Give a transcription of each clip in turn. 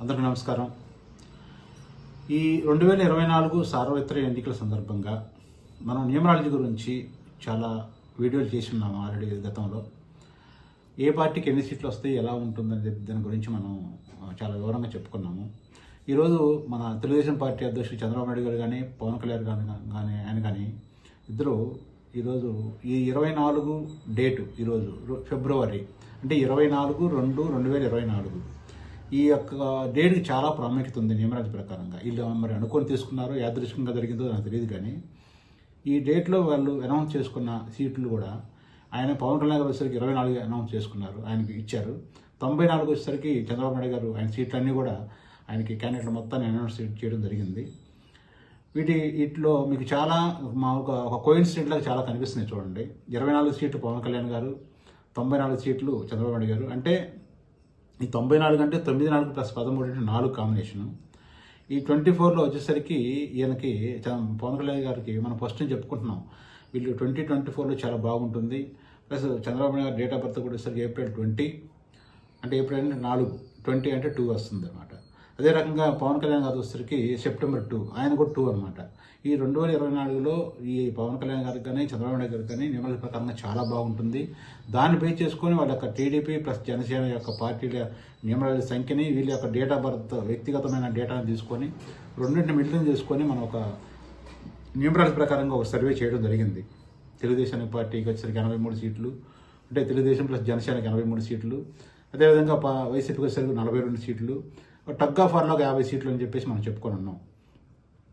అందరికీ నమస్కారం. ఈ 2024 సార్వత్రిక ఎన్నికల సందర్భంగా మనం న్యూమరాలజీ గురించి చాలా వీడియోలు చేసి ఉన్నాము ఆల్రెడీ గతంలో. ఏ పార్టీకి ఎన్ని సీట్లు వస్తాయి, ఎలా ఉంటుందని దాని గురించి మనం చాలా వివరంగా చెప్పుకున్నాము. ఈరోజు మన తెలుగుదేశం పార్టీ అధ్యక్షుడు చంద్రబాబు నాయుడు గారు కానీ పవన్ కళ్యాణ్ కానీ ఆయన కానీ ఇద్దరు ఈరోజు ఈ 24 డేటు ఈరోజు ఫిబ్రవరి అంటే 24/2/2024 ఈ యొక్క డేట్కి చాలా ప్రాముఖ్యత ఉంది న్యూమరాలజీ ప్రకారంగా. వీళ్ళు మరి అనుకొని తీసుకున్నారో యాదృచ్ఛికంగా జరిగిందో నాకు తెలియదు, కానీ ఈ డేట్లో వాళ్ళు అనౌన్స్ చేసుకున్న సీట్లు కూడా ఆయన పవన్ కళ్యాణ్ గారు వచ్చేసరికి 24 అనౌన్స్ చేసుకున్నారు, ఆయనకి ఇచ్చారు. 94 వచ్చేసరికి చంద్రబాబు నాయుడు గారు ఆయన సీట్లన్నీ కూడా ఆయనకి క్యాండిడేట్ల మొత్తాన్ని అనౌన్స్ చేయడం జరిగింది. వీటిలో మీకు చాలా ఒక కోయిన్సిడెంట్ లాగా చాలా కనిపిస్తున్నాయి చూడండి. 24 సీట్లు పవన్ కళ్యాణ్ గారు, 94 సీట్లు చంద్రబాబు నాయుడు గారు. అంటే ఈ 94 అంటే 94 + 13 అంటే 4 కాంబినేషను. ఈ 24లో వచ్చేసరికి ఈయనకి పవన్ కళ్యాణ్ గారికి మనం ఫస్ట్ నుంచి చెప్పుకుంటున్నాం, వీళ్ళు 2024లో చాలా బాగుంటుంది. ప్లస్ చంద్రబాబు నాయుడు గారు డేట్ ఆఫ్ బర్త్ కూడా వచ్చేసరికి April 20 అంటే ఏప్రిల్ అంటే 4, 20 అంటే 2 వస్తుంది అనమాట. అదే రకంగా పవన్ కళ్యాణ్ గారు వచ్చేసరికి September 2, ఆయన కూడా 2 అనమాట. ఈ 2024లో ఈ పవన్ కళ్యాణ్ గారికి కానీ చంద్రబాబు నాయుడు గారికి కానీ న్యూమరాలజీ ప్రకారంగా చాలా బాగుంటుంది. దాన్ని బేస్ చేసుకొని వాళ్ళ యొక్క టీడీపీ ప్లస్ జనసేన యొక్క పార్టీల న్యూమరాలజీ సంఖ్యని వీళ్ళ యొక్క డేట్ ఆఫ్ బర్త్ వ్యక్తిగతమైన డేటాను తీసుకొని రెండింటిని మిళితం చేసుకొని మనం ఒక న్యూమరాలజీ ప్రకారంగా ఒక సర్వే చేయడం జరిగింది. తెలుగుదేశం పార్టీకి వచ్చేసరికి 83 సీట్లు, అంటే తెలుగుదేశం ప్లస్ జనసేనకి 83 సీట్లు, అదేవిధంగా వైసీపీకి వచ్చేసరికి 42 సీట్లు, టగ్ ఆఫ్ వార్లోకి 50 సీట్లు అని చెప్పేసి మనం చెప్పుకొని ఉన్నాం.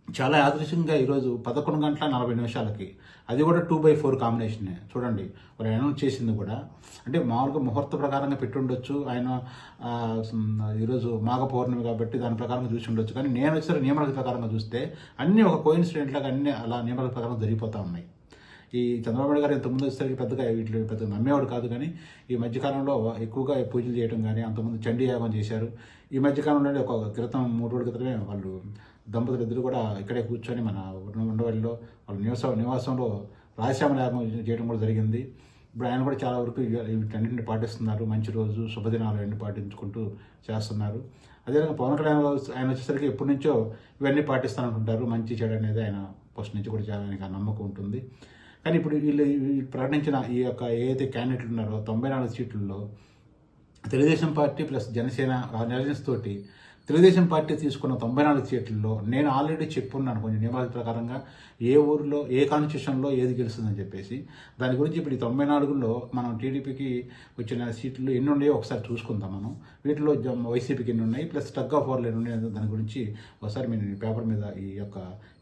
చాలా యాదృచ్ఛికంగా ఈరోజు 11:40 అది కూడా 2/4 కాంబినేషనే చూడండి. వాళ్ళు అనౌన్స్ చేసింది కూడా అంటే మామూలుగా ముహూర్త ప్రకారంగా పెట్టి ఉండొచ్చు, ఆయన ఈరోజు మాఘ పౌర్ణమి కాబట్టి దాని ప్రకారంగా చూసి ఉండొచ్చు. కానీ నేను వచ్చేసరికి నియమాల ప్రకారంగా చూస్తే అన్నీ ఒక కోయిన్సిడెంట్ లాగా అన్నీ అలా నియమాల ప్రకారం జరిగిపోతూ ఉన్నాయి. ఈ చంద్రబాబు నాయుడు గారు ఇంతకుముందు వచ్చేసరికి వీటిలో పెద్దగా నమ్మేవాడు కాదు, కానీ ఈ మధ్యకాలంలో ఎక్కువగా పూజలు చేయడం కానీ అంతకుముందు చండీ యాగం చేశారు. ఈ మధ్యకాలంలో ఒక క్రితం 3 రోజుల క్రితమే వాళ్ళు దంపతులు ఇద్దరు కూడా ఇక్కడే కూర్చొని మన ఉండవల్లిలో వాళ్ళ నివాసంలో రాజశ్యామల యాగం చేయడం కూడా జరిగింది. ఇప్పుడు ఆయన కూడా చాలా వరకు వీటన్నింటిని పాటిస్తున్నారు. మంచి రోజు శుభదినాలు అన్ని పాటించుకుంటూ చేస్తున్నారు. అదేవిధంగా పవన్ కళ్యాణ్ ఆయన వచ్చేసరికి ఎప్పటి నుంచో ఇవన్నీ పాటిస్తానంటుంటారు. మంచి చెడు అనేది ఆయన ఫస్ట్ నుంచి కూడా చాలా ఆయనకు నమ్మకం ఉంటుంది. కానీ ఇప్పుడు వీళ్ళు ప్రకటించిన ఈ యొక్క ఏదైతే క్యాండిడేట్లు ఉన్నారో 94 సీట్లలో Telugu Desam party plus Janasena alliance తోటి తెలుగుదేశం పార్టీ తీసుకున్న 94 సీట్లలో నేను ఆల్రెడీ చెప్పున్నాను కొంచెం నియమాల ప్రకారంగా ఏ ఊరిలో ఏ కాన్స్టిట్యూషన్లో ఏది గెలుస్తుందని చెప్పేసి. దాని గురించి ఇప్పుడు ఈ 94లో మనం టీడీపీకి వచ్చిన సీట్లు ఎన్ని ఉన్నాయో ఒకసారి చూసుకుందాం మనం. వీటిలో వైసీపీకి ఎన్ని ఉన్నాయి ప్లస్ టగ్ ఆఫ్ వార్లు ఎన్ని ఉన్నాయి దాని గురించి ఒకసారి మీరు పేపర్ మీద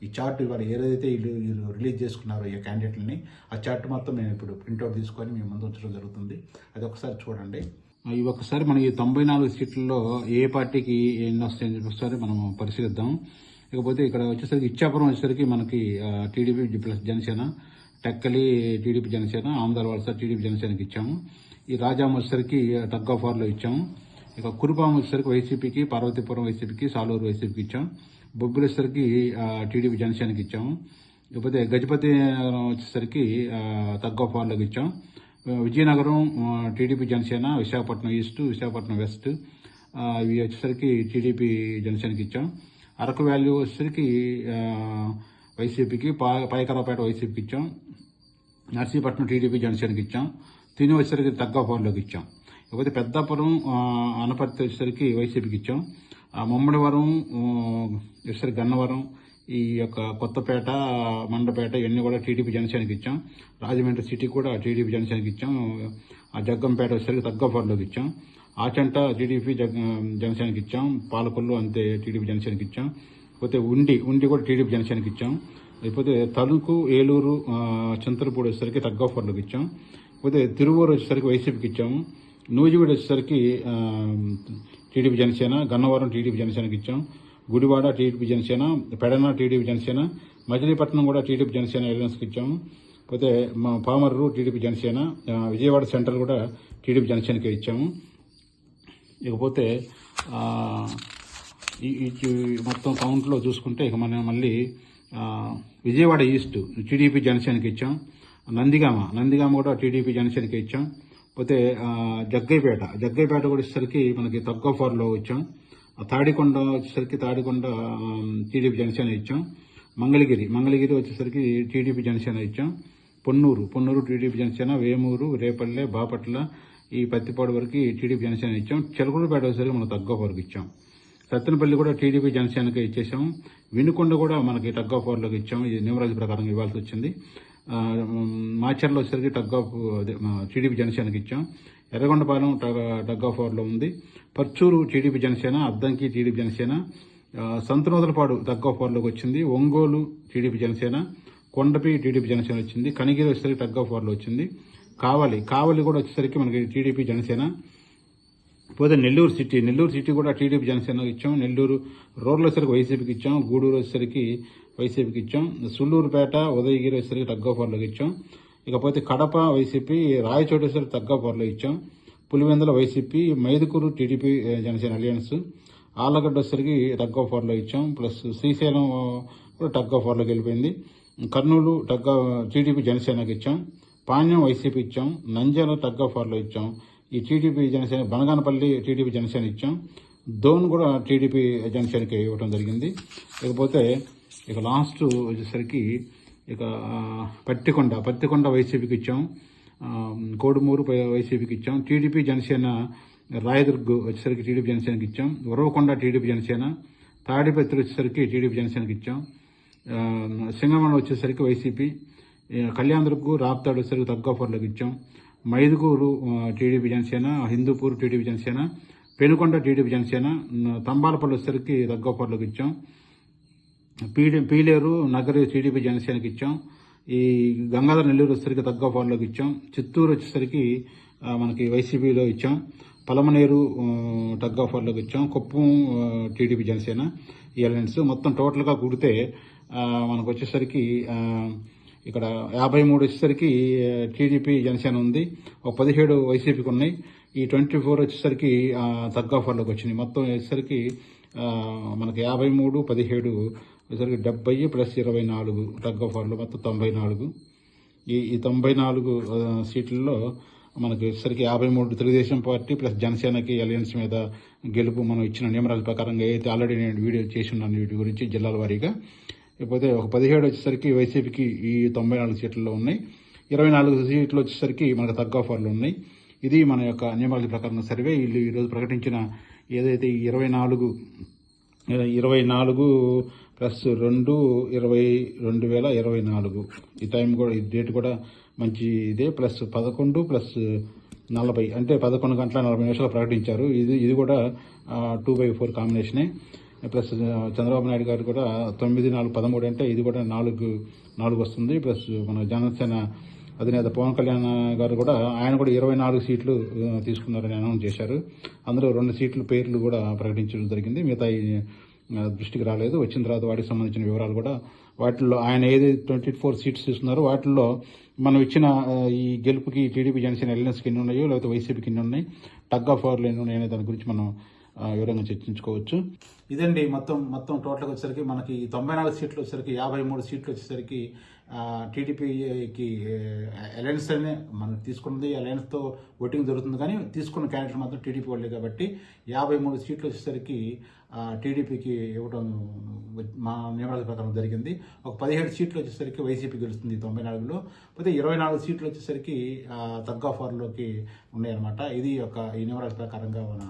ఈ చార్ట్ ఇవాళ ఏదైతే వీళ్ళు రిలీజ్ చేసుకున్నారో ఈ క్యాండిడేట్లని ఆ చార్ట్ మొత్తం నేను ఇప్పుడు ప్రింట్అవుట్ తీసుకొని మీ ముందు ఉంచడం జరుగుతుంది. అది ఒకసారి చూడండి. ఇవి ఒకసారి మనకి 94 సీట్లలో ఏ పార్టీకి ఎన్ని వస్తాయని ఒకసారి మనం పరిశీలిద్దాం. ఇకపోతే ఇక్కడ వచ్చేసరికి ఇచ్చాపురం వచ్చేసరికి మనకి TDP plus Janasena, Tekkali TDP Janasena, Amadala వలస టీడీపీ జనసేనకి ఇచ్చాము. ఈ రాజాం వచ్చేసరికి టగ్ ఆఫ్ వార్లో ఇచ్చాము. ఇక కురుపాం వచ్చేసరికి వైసీపీకి, పార్వతీపురం వైసీపీకి, సాలూరు వైసీపీకి ఇచ్చాము. బొబ్బిలి వచ్చేసరికి టీడీపీ జనసేనకి ఇచ్చాము. ఇకపోతే గజపతి వచ్చేసరికి టగ్ ఆఫ్ వార్లోకి ఇచ్చాము. Vizianagaram TDP Janasena, Visakhapatnam east, Visakhapatnam west ఇవి వచ్చేసరికి టీడీపీ జనసేనకి ఇచ్చాం. అరకు వ్యాలీ వచ్చేసరికి వైసీపీకి, పైకరాపేట వైసీపీకి ఇచ్చాం. నర్సీపట్నం టీడీపీ జనసేనకి ఇచ్చాం. తిని వచ్చేసరికి టగ్ ఆఫ్ వార్లోకి ఇచ్చాం. ఇకపోతే పెద్దాపురం అనపర్తి వచ్చేసరికి వైసీపీకి ఇచ్చాం. ముమ్మడివరం వచ్చేసరికి గన్నవరం, ఈ యొక్క కొత్తపేట, మండపేట ఇవన్నీ కూడా టీడీపీ జనసేనకి ఇచ్చాం. రాజమండ్రి సిటీ కూడా టీడీపీ జనసేనకి ఇచ్చాం. ఆ జగ్గంపేట వచ్చేసరికి టగ్ ఆఫ్ వార్లోకి ఇచ్చాం. ఆచంట టీడీపీ జనసేనకి ఇచ్చాం. పాలకొల్లు అంతే టీడీపీ జనసేనకి ఇచ్చాం. పోతే ఉండి కూడా టీడీపీ జనసేనకి ఇచ్చాం. లేకపోతే తణుకు, ఏలూరు, చింతలపూడి వచ్చేసరికి టగ్ ఆఫ్ వార్లోకి ఇచ్చాం. పోతే తిరువూరు వచ్చేసరికి వైసీపీకి ఇచ్చాము. నూజివీడు వచ్చేసరికి టీడీపీ జనసేన, గన్నవరం టీడీపీ జనసేనకి ఇచ్చాం. గుడివాడ టీడీపీ జనసేన, పెడన టీడీపీ జనసేన, మచిలీపట్నం కూడా టీడీపీ జనసేన అలయన్స్కి ఇచ్చాము. పోతే పామర్రు టీడీపీ జనసేన, విజయవాడ సెంట్రల్ కూడా టీడీపీ జనసేనకి ఇచ్చాము. ఇకపోతే ఈ మొత్తం కౌంట్లో చూసుకుంటే ఇక మనం మళ్ళీ విజయవాడ ఈస్ట్ టీడీపీ జనసేనకి ఇచ్చాం. నందిగామ కూడా టీడీపీ జనసేనకి ఇచ్చాం. పోతే జగ్గైపేట కూడా వచ్చేసరికి మనకి టగ్ ఆఫ్ వార్లో ఇచ్చాం. తాడికొండ వచ్చేసరికి తాడికొండ టీడీపీ జనసేన ఇచ్చాం. మంగళగిరి వచ్చేసరికి టీడీపీ జనసేన ఇచ్చాం. పొన్నూరు టీడీపీ జనసేన, వేమూరు, రేపల్లె, బాపట్ల, ఈ పత్తిపాడు వరకు టీడీపీ జనసేన ఇచ్చాం. చిలకలూరుపేట వచ్చేసరికి మనం తగ్గ వరకు ఇచ్చాం. సత్తెనపల్లి కూడా టీడీపీ జనసేనకి ఇచ్చేసాం. వినుకొండ కూడా మనకి టగ్ ఆఫ్ వార్లోకి ఇచ్చాం. ఇది న్యూమరాలజీ ప్రకారం ఇవ్వాల్సి వచ్చింది. మాచర్లో వచ్చేసరికి టగ్ ఆఫ్ టీడీపీ జనసేనకి ఇచ్చాం. ఎర్రగొండపాలెం టగ్ ఆఫ్ వార్లో ఉంది. Parchuru TDP Janasena, Addanki TDP Janasena, Santanutalapadu tug of వార్లోకి వచ్చింది. ఒంగోలు టీడీపీ జనసేన, కొండపి టీడీపీ జనసేన వచ్చింది. కనిగిరి వచ్చేసరికి టగ్ ఆఫ్ వార్లో వచ్చింది. కావలి కూడా వచ్చేసరికి మనకి టీడీపీ జనసేన. పోతే నెల్లూరు సిటీ కూడా టీడీపీ జనసేనకి ఇచ్చాం. నెల్లూరు రూరల్ వచ్చేసరికి వైసీపీకి ఇచ్చాం. గూడూరు వచ్చేసరికి వైసీపీకి ఇచ్చాం. సుళ్లూరుపేట, ఉదయగిరి వచ్చేసరికి టగ్ ఆఫ్ వార్లోకి ఇచ్చాం. ఇకపోతే కడప వైసీపీ, రాయచోటి వచ్చేసరికి టగ్ ఆఫ్ వార్లో ఇచ్చాం. Pulivendula YCP, Mydukur TDP Janasena alliance, Allagadda వచ్చేసరికి టగ్ ఆఫ్ వార్లో ఇచ్చాం. ప్లస్ శ్రీశైలం కూడా టగ్ ఆఫ్ వార్లోకి వెళ్ళిపోయింది. కర్నూలు టీడీపీ జనసేనకి ఇచ్చాం. పాణ్యం వైసీపీ ఇచ్చాం. నంద్యాల టగ్ ఆఫ్ వార్లో ఇచ్చాం. ఈ టీడీపీ జనసేన, బనగానపల్లి టీడీపీ జనసేన ఇచ్చాం. దోన్ కూడా టీడీపీ జనసేనకి ఇవ్వడం జరిగింది. ఇకపోతే ఇక లాస్ట్ వచ్చేసరికి ఇక పత్తికొండ వైసీపీకి ఇచ్చాం. కోడుమూరు వైసీపీకి ఇచ్చాం. టీడీపీ జనసేన రాయదుర్గ్ వచ్చేసరికి టీడీపీ జనసేనకి ఇచ్చాం. ఉరవకొండ టీడీపీ జనసేన, తాడిపత్రి వచ్చేసరికి టీడీపీ జనసేనకి ఇచ్చాం. సింగమణం వచ్చేసరికి వైసీపీ, కళ్యాణదుర్గ్, రాప్తాడు వచ్చేసరికి టగ్ ఆఫ్ వార్లోకి ఇచ్చాం. Mydukur TDP Janasena, Hindupur TDP Janasena, Penukonda TDP Janasena, Thamballapalle వచ్చేసరికి టగ్ ఆఫ్ వార్లోకి ఇచ్చాం. పీలేరు నగరి టీడీపీ జనసేనకి ఇచ్చాం. ఈ గంగాధర నెల్లూరు వచ్చేసరికి టగ్ ఆఫ్ వార్లోకి ఇచ్చాం. చిత్తూరు వచ్చేసరికి మనకి వైసీపీలో ఇచ్చాం. పలమనేరు టగ్ ఆఫ్ వార్లోకి ఇచ్చాం. కుప్పం టీడీపీ జనసేన ఈ అలయన్స్. మొత్తం టోటల్గా కూడితే మనకు వచ్చేసరికి ఇక్కడ 53 వచ్చేసరికి టీడీపీ జనసేన ఉంది. ఒక 17 వైసీపీకి ఉన్నాయి. ఈ 24 వచ్చేసరికి టగ్ ఆఫ్ వార్లోకి వచ్చినాయి. మొత్తం వచ్చేసరికి మనకి 53, 17 వచ్చేసరికి 70 ప్లస్ 24 టగ్ ఆఫ్ వార్లో మొత్తం 94. ఈ 94 సీట్లలో మనకి వచ్చేసరికి 53 తెలుగుదేశం పార్టీ ప్లస్ జనసేనకి అలయన్స్ మీద గెలుపు మనం ఇచ్చిన నియమరాల ప్రకారంగా అయితే ఆల్రెడీ నేను వీడియో చేసి ఉన్నాను వీటి గురించి జిల్లాల వారీగా. ఇకపోతే ఒక 17 వచ్చేసరికి వైసీపీకి ఈ 94 సీట్లలో ఉన్నాయి. 24 సీట్లు వచ్చేసరికి మనకు టగ్ ఆఫ్ వార్లు ఉన్నాయి. ఇది మన యొక్క నియమాల ప్రకారం సర్వే. వీళ్ళు ఈరోజు ప్రకటించిన ఏదైతే 24 ప్లస్ 2 2024 ఈ టైం కూడా ఈ డేట్ కూడా మంచి ఇదే. ప్లస్ 11 ప్లస్ 40 అంటే 11 గంటల 40 నిమిషాలు ప్రకటించారు. ఇది కూడా 2/4 కాంబినేషనే. ప్లస్ చంద్రబాబు నాయుడు గారు కూడా 9, 4, 13 అంటే ఇది కూడా 4 వస్తుంది. ప్లస్ మన జనసేన అధినేత పవన్ కళ్యాణ్ గారు కూడా ఆయన కూడా 24 సీట్లు తీసుకున్నారని అనౌన్స్ చేశారు. అందులో 2 సీట్ల పేర్లు కూడా ప్రకటించడం జరిగింది. మిగతా దృష్టికి రాలేదు. వచ్చిన తర్వాత వాటికి సంబంధించిన వివరాలు కూడా వాటిల్లో ఆయన ఏదైతే 24 సీట్స్ తీసుకున్నారో వాటిల్లో మనం ఇచ్చిన ఈ గెలుపుకి టీడీపీ జనసేన ఎల్ఎన్ఎస్కి ఎన్ని ఉన్నాయో లేకపోతే వైసీపీకి ఎన్ని ఉన్నాయి, టగ్ ఆఫ్ వార్లు ఎన్ని ఉన్నాయనే దాని గురించి మనం వివరంగా చర్చించుకోవచ్చు. ఇదండి మొత్తం టోటల్గా వచ్చేసరికి మనకి 94 సీట్లు వచ్చేసరికి 53 సీట్లు వచ్చేసరికి టీడీపీకి అలయన్స్ అనే మనం తీసుకున్నది. అలయన్స్తో ఓటింగ్ జరుగుతుంది కానీ తీసుకున్న క్యాండిడేట్ మాత్రం టీడీపీ వాళ్ళే కాబట్టి 53 సీట్లు వచ్చేసరికి టీడీపీకి ఇవ్వడం మా నియమాల ప్రకారం జరిగింది. ఒక 17 సీట్లు వచ్చేసరికి వైసీపీ గెలుస్తుంది 94లో. పోతే 24 సీట్లు వచ్చేసరికి టగ్ ఆఫ్ వార్లోకి ఉన్నాయన్నమాట. ఇది ఈ నియమాల ప్రకారంగా మన